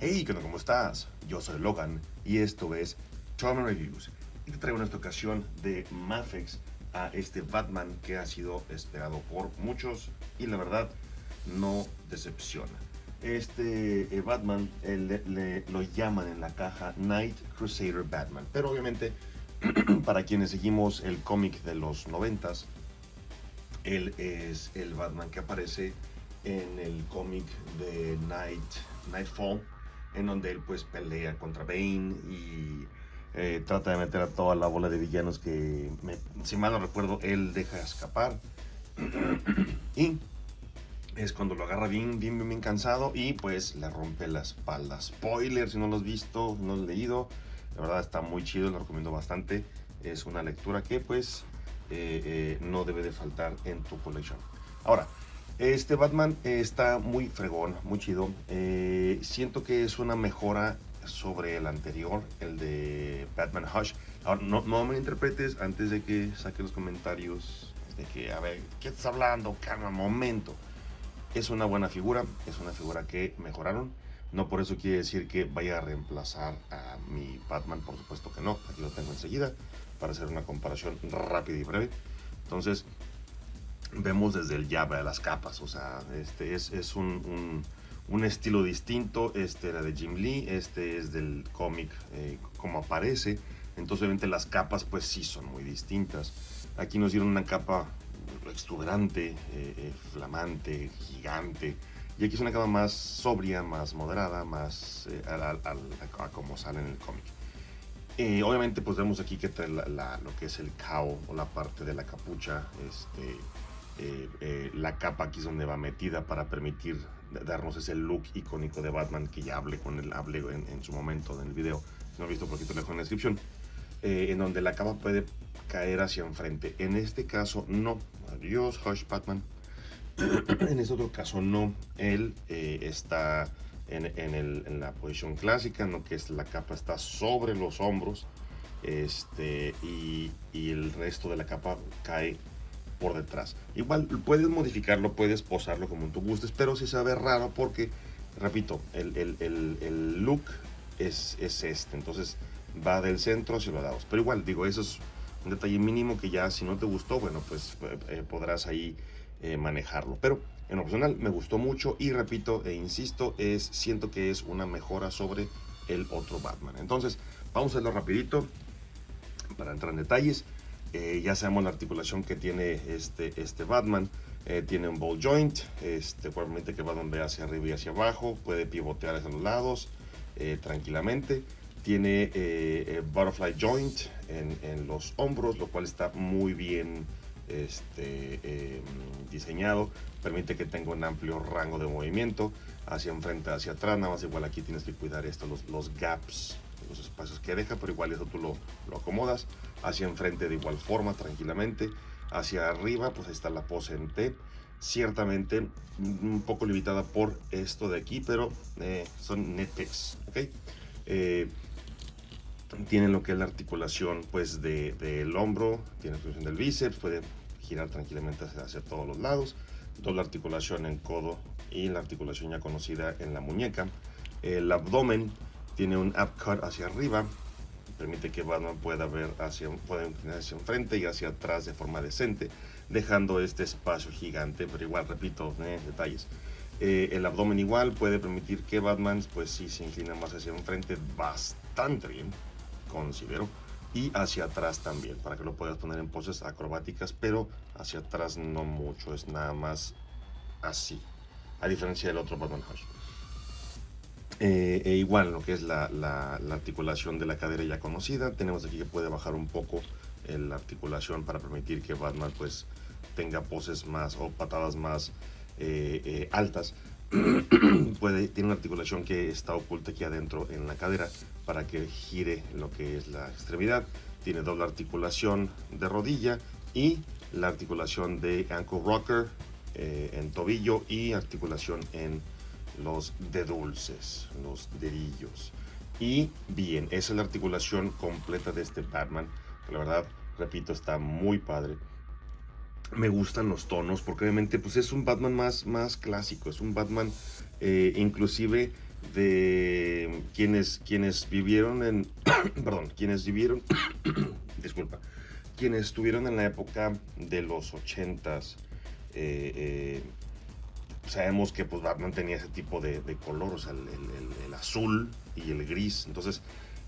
Hey, ¿qué onda? ¿Cómo estás? Yo soy Logan y esto es Trauma Reviews. Y te traigo en esta ocasión de Mafex a este Batman que ha sido esperado por muchos y la verdad no decepciona. Este Batman lo llaman en la caja Night Crusader Batman, pero obviamente para quienes seguimos el cómic de los 90s, él es el Batman que aparece en el cómic de Nightfall, en donde él pues pelea contra Bane y trata de meter a toda la bola de villanos que, si mal no recuerdo, él deja escapar. Y es cuando lo agarra bien cansado y pues le rompe la espalda. Spoiler, si no lo has visto, no lo has leído, la verdad está muy chido, lo recomiendo bastante. Es una lectura que pues no debe de faltar en tu colección. Ahora, este Batman está muy fregón, muy chido. Siento que es una mejora sobre el anterior, el de Batman Hush. Ahora, no me interpretes antes de que saque los comentarios. De que, a ver, ¿qué estás hablando? Calma, momento. Es una buena figura, es una figura que mejoraron. No por eso quiere decir que vaya a reemplazar a mi Batman, por supuesto que no. Aquí lo tengo enseguida para hacer una comparación rápida y breve. Entonces, vemos desde el llave a las capas, o sea, este es un estilo distinto. Este era de Jim Lee, este es del cómic como aparece. Entonces obviamente las capas pues sí son muy distintas. Aquí nos dieron una capa exuberante, flamante, gigante, y aquí es una capa más sobria, más moderada, más a como sale en el cómic. Obviamente pues vemos aquí que trae lo que es el cao o la parte de la capucha, la capa aquí es donde va metida para permitir darnos ese look icónico de Batman que ya hablé en su momento en el video. Si no lo he visto, por aquí te lo dejo en la descripción. En donde la capa puede caer hacia enfrente. En este caso no. Adiós, Hush Batman. En este otro caso no. Él está en la posición clásica, ¿no? Que es la capa está sobre los hombros. Y el resto de la capa cae por detrás. Igual puedes modificarlo, puedes posarlo como tú gustes, pero sí se ve raro porque, repito, el look es este. Entonces va del centro hacia los lados. Pero igual, digo, eso es un detalle mínimo que ya si no te gustó, bueno, pues podrás ahí manejarlo. Pero en lo personal me gustó mucho y repito e insisto, siento que es una mejora sobre el otro Batman. Entonces, vamos a hacerlo rapidito para entrar en detalles. Ya sabemos la articulación que tiene este Batman. Tiene un ball joint, permite que Batman vea hacia arriba y hacia abajo, puede pivotear hacia los lados tranquilamente. Tiene butterfly joint en los hombros, lo cual está muy bien diseñado. Permite que tenga un amplio rango de movimiento hacia enfrente, hacia atrás. Nada más igual aquí tienes que cuidar los gaps, los espacios que deja, pero igual eso tú lo acomodas. Hacia enfrente de igual forma, tranquilamente. Hacia arriba, pues ahí está la pose en T. Ciertamente un poco limitada por esto de aquí, pero son nitpicks, ¿ok? Tiene lo que es la articulación pues del hombro, tiene la articulación del bíceps, puede girar tranquilamente hacia todos los lados. Doble articulación en codo y la articulación ya conocida en la muñeca. El abdomen tiene un upcut hacia arriba, permite que Batman pueda ver hacia enfrente y hacia atrás de forma decente, dejando este espacio gigante, pero igual, repito, detalles. El abdomen igual puede permitir que Batman pues sí se inclina más hacia enfrente bastante bien, considero, y hacia atrás también, para que lo puedas poner en poses acrobáticas, pero hacia atrás no mucho, es nada más así, a diferencia del otro Batman Hush. Igual lo que es la articulación de la cadera ya conocida, tenemos aquí que puede bajar un poco la articulación para permitir que Batman pues tenga poses más o patadas más altas. Tiene una articulación que está oculta aquí adentro en la cadera para que gire lo que es la extremidad. Tiene doble articulación de rodilla y la articulación de ankle rocker en tobillo y articulación en los dedulces, los dedillos. Y bien, esa es la articulación completa de este Batman, que la verdad, repito, está muy padre. Me gustan los tonos porque obviamente pues es un Batman más clásico, es un Batman inclusive quienes vivieron en, perdón, quienes vivieron, disculpa, quienes estuvieron en la época de los 80s, sabemos que pues Batman tenía ese tipo de color, o sea, el azul y el gris. Entonces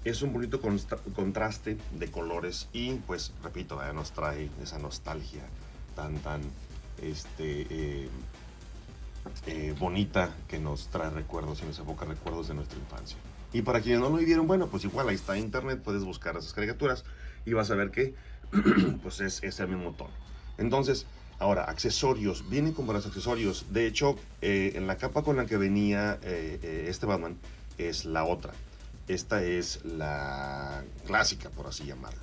es un bonito contraste de colores y pues repito, nos trae esa nostalgia tan bonita, que nos trae recuerdos y nos evoca recuerdos de nuestra infancia. Y para quienes no lo vivieron, bueno, pues igual ahí está internet, puedes buscar esas caricaturas y vas a ver que pues es el mismo tono. Entonces, ahora, accesorios, vienen con varios accesorios. De hecho, en la capa con la que venía este Batman es la otra. Esta es la clásica, por así llamarlo.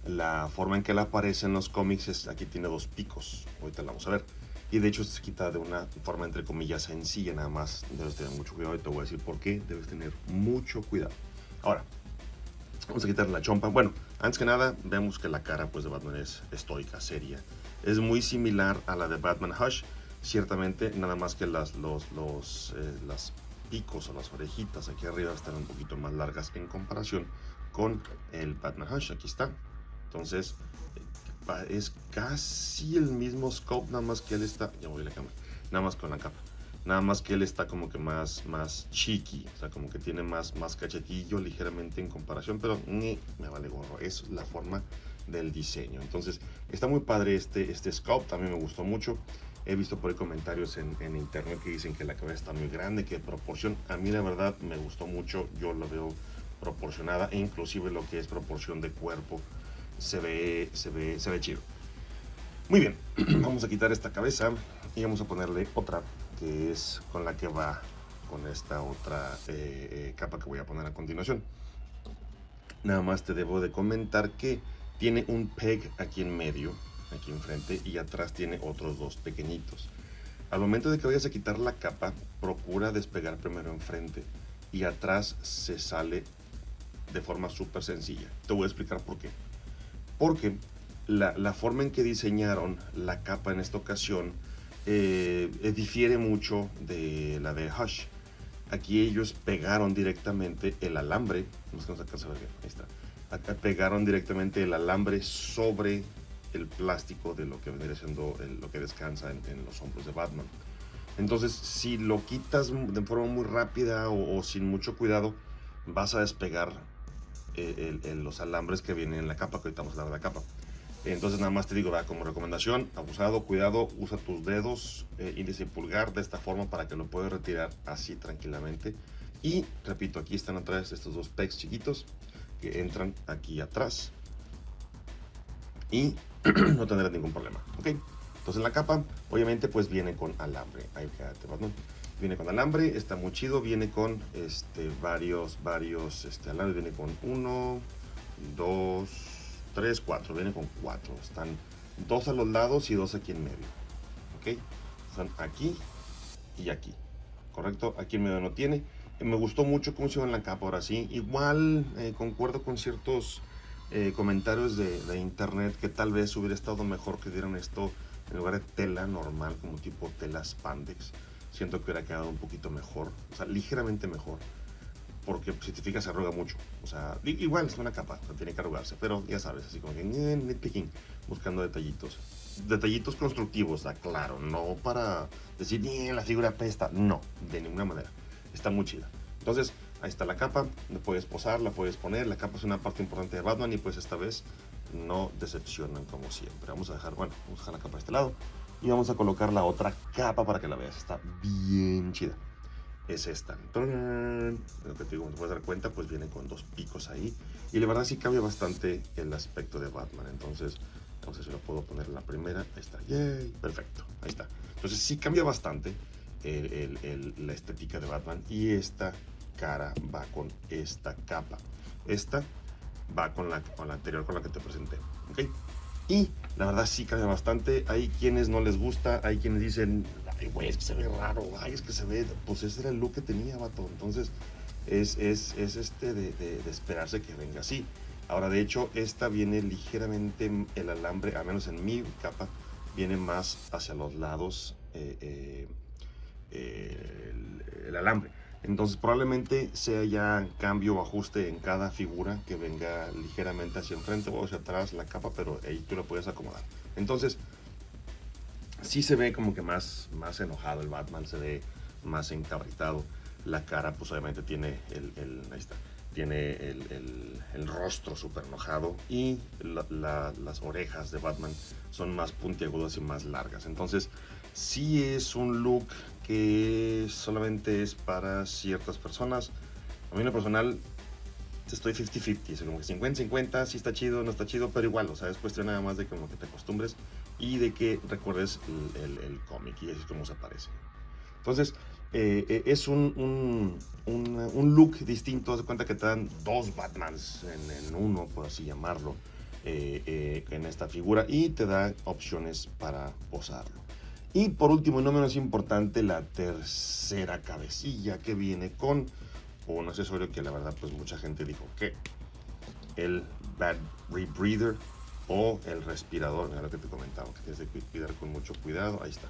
La forma en que él aparece en los cómics es, aquí tiene dos picos, ahorita la vamos a ver. Y de hecho se quita de una forma entre comillas sencilla, nada más debes tener mucho cuidado y te voy a decir por qué debes tener mucho cuidado. Ahora, vamos a quitarle la chompa. Bueno, antes que nada, vemos que la cara pues, de Batman es estoica, seria. Es muy similar a la de Batman Hush, ciertamente, nada más que las picos o las orejitas aquí arriba están un poquito más largas en comparación con el Batman Hush. Aquí está. Entonces, es casi el mismo scope, nada más que él está, ya voy a la cámara, nada más con la capa. Nada más que él está como que más chiqui, o sea, como que tiene más cachetillo ligeramente en comparación, pero me vale gorro, es la forma del diseño. Entonces, está muy padre este scope, también me gustó mucho. He visto por ahí comentarios en internet que dicen que la cabeza está muy grande, que proporción, a mí la verdad me gustó mucho, yo lo veo proporcionada, e inclusive lo que es proporción de cuerpo se ve chido. Muy bien, vamos a quitar esta cabeza y vamos a ponerle otra, que es con la que va con esta otra capa que voy a poner a continuación. Nada más te debo de comentar que tiene un peg aquí en medio, aquí enfrente, y atrás tiene otros dos pequeñitos. Al momento de que vayas a quitar la capa, procura despegar primero enfrente y atrás se sale de forma súper sencilla. Te voy a explicar por qué. Porque la forma en que diseñaron la capa en esta ocasión difiere mucho de la de Hush. Aquí ellos pegaron directamente el alambre, no sé si nos alcanza a ver bien, ahí está. Acá pegaron directamente el alambre sobre el plástico de lo que vendría siendo lo que descansa en los hombros de Batman. Entonces, si lo quitas de forma muy rápida o sin mucho cuidado, vas a despegar los alambres que vienen en la capa, que ahorita vamos a hablar de la capa. Entonces nada más te digo, como recomendación, abusado, cuidado, usa tus dedos, índice y pulgar de esta forma para que lo puedas retirar así tranquilamente. Y repito, aquí están atrás estos dos pegs chiquitos que entran aquí atrás y no tendrás ningún problema, ¿ok? Entonces la capa obviamente pues viene con alambre, ahí quédate, Batman. Viene con alambre, está muy chido, viene con varios alambres, viene con 1, 2, 3, 4, viene con 4, están 2 a los lados y 2 aquí en medio, ok, están aquí y aquí, correcto, aquí en medio no tiene. Me gustó mucho cómo hicieron la capa, ahora sí, igual concuerdo con ciertos comentarios de internet que tal vez hubiera estado mejor que dieran esto en lugar de tela normal, como tipo tela spandex. Siento que hubiera quedado un poquito mejor, o sea, ligeramente mejor, porque si te fijas se arruga mucho, o sea, igual es una capa, no tiene que arrugarse, pero ya sabes, así como que nitpicking, buscando detallitos constructivos, claro, no para decir, la figura apesta, no, de ninguna manera, está muy chida. Entonces, ahí está la capa, la puedes posar, la puedes poner, la capa es una parte importante de Batman y pues esta vez no decepcionan como siempre. Vamos a dejar la capa de este lado y vamos a colocar la otra capa para que la veas, está bien chida. Es esta. Lo que te digo, como te puedes dar cuenta, pues viene con dos picos ahí. Y la verdad sí cambia bastante el aspecto de Batman. Entonces, no sé si lo puedo poner en la primera. Ahí está. Yay. Perfecto. Ahí está. Entonces sí cambia bastante la estética de Batman. Y esta cara va con esta capa. Esta va con la anterior, con la que te presenté. ¿Ok? Y la verdad sí cambia bastante. Hay quienes no les gusta, hay quienes dicen, ay güey, es que se ve raro, ay, es que se ve, pues ese era el look que tenía, vato. Entonces es de esperarse que venga así. Ahora de hecho esta viene ligeramente, el alambre, al menos en mi capa, viene más hacia los lados el alambre. Entonces probablemente sea ya cambio o ajuste en cada figura que venga ligeramente hacia enfrente o hacia atrás la capa, pero ahí tú la puedes acomodar. Entonces sí se ve como que más enojado el Batman, se ve más encabritado. La cara pues obviamente tiene ahí está, tiene el rostro súper enojado y las orejas de Batman son más puntiagudas y más largas. Entonces sí es un look que solamente es para ciertas personas. A mí en lo personal estoy 50-50, es como que 50-50, sí está chido, no está chido, pero igual, o sea, es cuestión nada más de como que te acostumbres y de que recuerdes el cómic y así es como se aparece. Entonces, es un look distinto. Haz de cuenta que te dan dos Batmans en uno, por así llamarlo, en esta figura, y te da opciones para posarlo. Y por último, y no menos importante, la tercera cabecilla que viene con un accesorio que la verdad pues mucha gente dijo que el Bat Rebreather o el respirador, mira lo que te comentaba, que tienes que cuidar con mucho cuidado. Ahí está.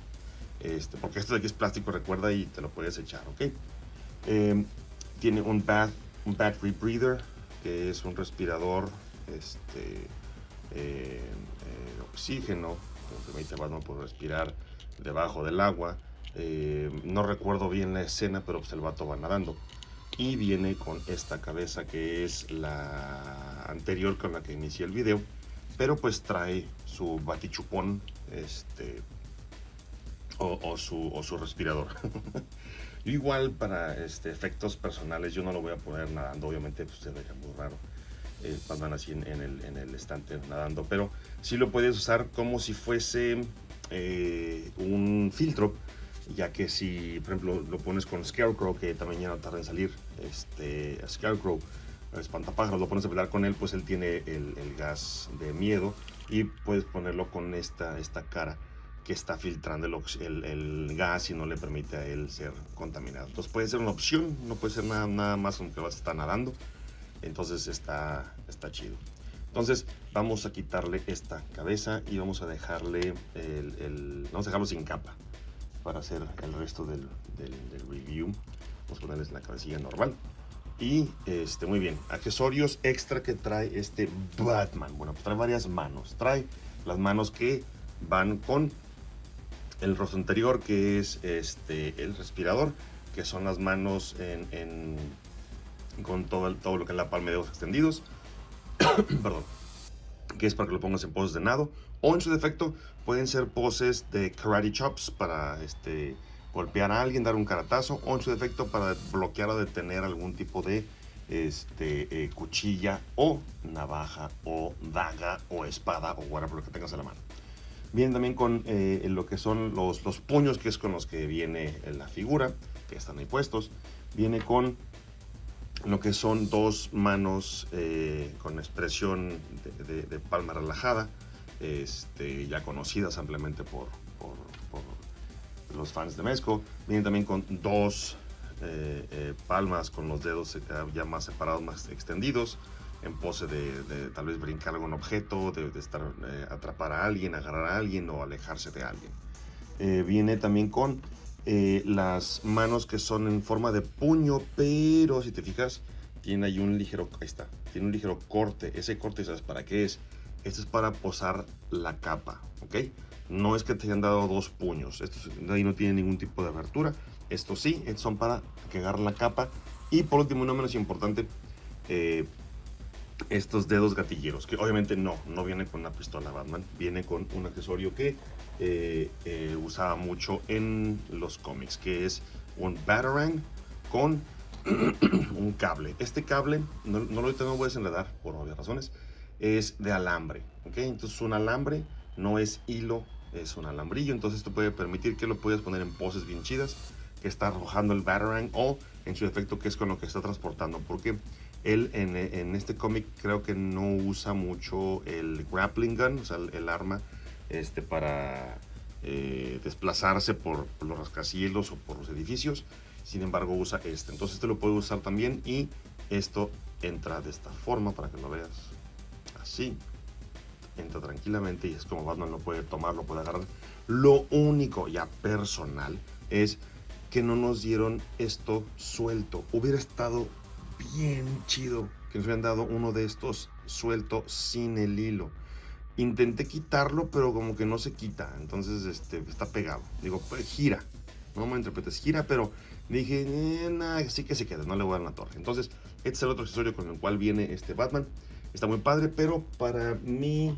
Porque esto de aquí es plástico, recuerda, y te lo puedes echar, ¿ok? Tiene un Bat Rebreather, que es un respirador oxígeno, que permite a Batman por respirar debajo del agua. No recuerdo bien la escena, pero pues el vato va nadando. Y viene con esta cabeza que es la anterior con la que inicié el video, pero pues trae su batichupón, o su respirador. Igual para efectos personales yo no lo voy a poner nadando, obviamente pues se vería muy raro Batman así en el estante nadando, pero sí lo puedes usar como si fuese un filtro, ya que si por ejemplo lo pones con Scarecrow, que también ya no tarda en salir, Scarecrow, espantapájaros, lo pones a pelear con él, pues él tiene el gas de miedo y puedes ponerlo con esta cara que está filtrando el gas y no le permite a él ser contaminado. Entonces puede ser una opción, no puede ser nada más aunque vas a estar nadando. Entonces está chido. Entonces vamos a quitarle esta cabeza y vamos a dejarle vamos a dejarlo sin capa para hacer el resto del review. Vamos a ponerles la cabecilla normal. Y muy bien, accesorios extra que trae este Batman. Bueno, pues trae varias manos. Trae las manos que van con el rostro anterior, que es el respirador, que son las manos con todo lo que es la palma de dedos extendidos. Perdón, que es para que lo pongas en poses de nado, o en su defecto pueden ser poses de karate chops para golpear a alguien, dar un caratazo, o en su defecto para bloquear o detener algún tipo de cuchilla o navaja o daga o espada o whatever lo que tengas en la mano. Viene también con lo que son los puños, que es con los que viene la figura, que están ahí puestos. Viene con lo que son dos manos con expresión de palma relajada, ya conocidas ampliamente por los fans de Mezco. Viene también con dos palmas con los dedos ya más separados, más extendidos, en pose de tal vez brincar algún objeto, de atrapar a alguien, agarrar a alguien o alejarse de alguien. Viene también con las manos que son en forma de puño, pero si te fijas, tiene ahí un ligero, ahí está, tiene un ligero corte. Ese corte, ¿sabes para qué es? Esto es para posar la capa, ¿ok? No es que te hayan dado dos puños, ahí no tiene ningún tipo de abertura. Estos sí, son para que agarre la capa. Y por último, no menos importante, estos dedos gatilleros, que obviamente no viene con una pistola Batman, viene con un accesorio que usaba mucho en los cómics, que es un Batarang con un cable. Este cable, no lo voy a desenredar por obvias razones, es de alambre, ¿ok? Entonces un alambre no es hilo, es un alambrillo, entonces esto puede permitir que lo puedas poner en poses bien chidas, que está arrojando el Batarang, o en su efecto que es con lo que está transportando, porque él en este cómic creo que no usa mucho el grappling gun, o sea, el arma para desplazarse por los rascacielos o por los edificios. Sin embargo usa entonces lo puede usar también, y esto entra de esta forma para que lo veas así, entra tranquilamente y es como Batman lo puede tomar, lo puede agarrar. Lo único ya personal es que no nos dieron esto suelto. Hubiera estado bien chido que nos hubieran dado uno de estos suelto sin el hilo. Intenté quitarlo, pero como que no se quita, entonces está pegado. Digo, pues gira, no me interpretes, gira, pero dije, nah, sí que se queda, no le voy a dar una torre. Entonces, este es el otro accesorio con el cual viene este Batman. Está muy padre, pero para mi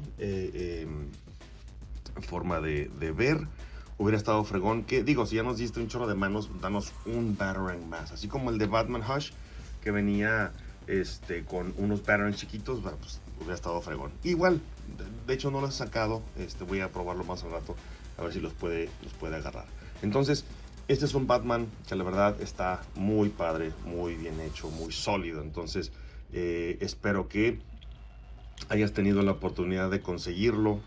forma de ver, hubiera estado fregón que, digo, si ya nos diste un chorro de manos, danos un Batarang más. Así como el de Batman Hush, que venía con unos Batarangs chiquitos, pues hubiera estado fregón. Igual, de hecho no lo he sacado, voy a probarlo más al rato, a ver si los puede agarrar. Entonces, este es un Batman que la verdad está muy padre, muy bien hecho, muy sólido. Entonces, espero que hayas tenido la oportunidad de conseguirlo,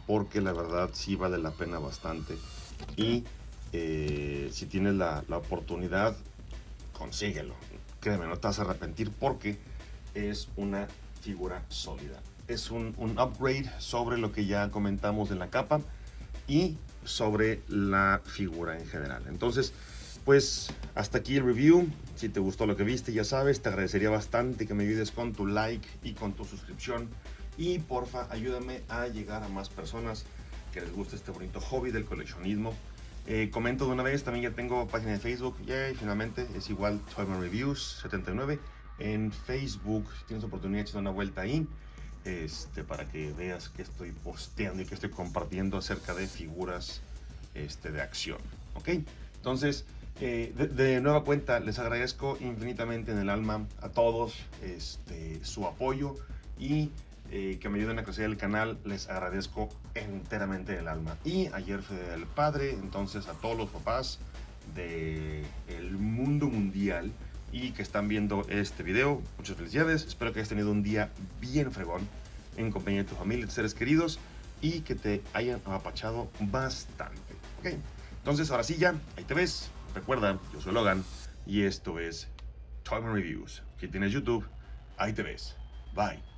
porque la verdad sí vale la pena bastante. Y si tienes la oportunidad, consíguelo. Créeme, no te vas a arrepentir porque es una figura sólida. Es un upgrade sobre lo que ya comentamos en la capa y sobre la figura en general. Entonces, pues hasta aquí el review. Si te gustó lo que viste, ya sabes, te agradecería bastante que me ayudes con tu like y con tu suscripción. Y porfa, ayúdame a llegar a más personas que les guste este bonito hobby del coleccionismo. Comento de una vez, también ya tengo página de Facebook, finalmente es igual Toyman Reviews 79 en Facebook. Si tienes oportunidad, échate una vuelta ahí, para que veas que estoy posteando y que estoy compartiendo acerca de figuras de acción, ¿ok? Entonces, de nueva cuenta, les agradezco infinitamente en el alma a todos su apoyo y que me ayuden a crecer el canal. Les agradezco enteramente en el alma. Y ayer fue el padre, entonces a todos los papás del mundo mundial y que están viendo este video, muchas felicidades. Espero que hayas tenido un día bien fregón en compañía de tu familia y tus seres queridos y que te hayan apapachado bastante, ¿ok? Entonces ahora sí, ya, ahí te ves. Recuerda, yo soy Logan y esto es Toyman Reviews. Si tienes YouTube, ahí te ves. Bye.